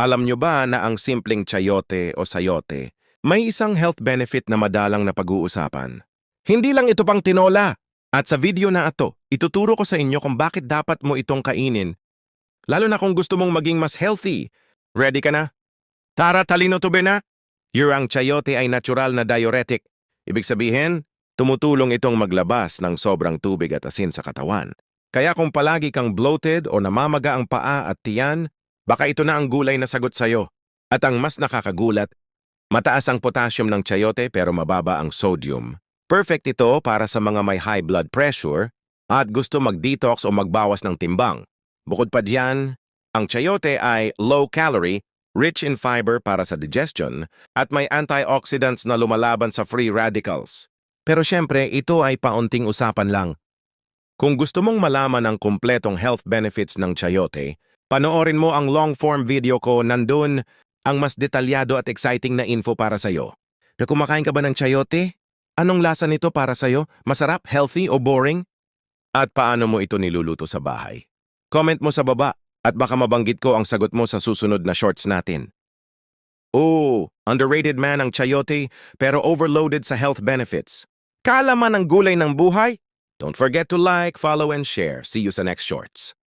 Alam nyo ba na ang simpleng chayote o sayote may isang health benefit na madalang na pag-uusapan? Hindi lang ito pang tinola. At sa video na ito, ituturo ko sa inyo kung bakit dapat mo itong kainin, lalo na kung gusto mong maging mas healthy. Ready ka na? Tara, talino to na! Ang chayote ay natural na diuretic. Ibig sabihin, tumutulong itong maglabas ng sobrang tubig at asin sa katawan. Kaya kung palagi kang bloated o namamaga ang paa at tiyan, baka ito na ang gulay na sagot sa'yo. At ang mas nakakagulat, mataas ang potassium ng chayote pero mababa ang sodium. Perfect ito para sa mga may high blood pressure at gusto mag-detox o magbawas ng timbang. Bukod pa diyan, ang chayote ay low-calorie, rich in fiber para sa digestion, at may antioxidants na lumalaban sa free radicals. Pero syempre, ito ay paunting usapan lang. Kung gusto mong malaman ang kumpletong health benefits ng chayote, panoorin mo ang long-form video ko. Nandun ang mas detalyado at exciting na info para sa'yo. Na kumakain ka ba ng chayote? Anong lasa nito para sa'yo? Masarap, healthy o boring? At paano mo ito niluluto sa bahay? Comment mo sa baba at baka mabanggit ko ang sagot mo sa susunod na shorts natin. Oh, underrated man ang chayote pero overloaded sa health benefits. Kaalaman ang gulay ng buhay? Don't forget to like, follow, and share. See you sa next shorts.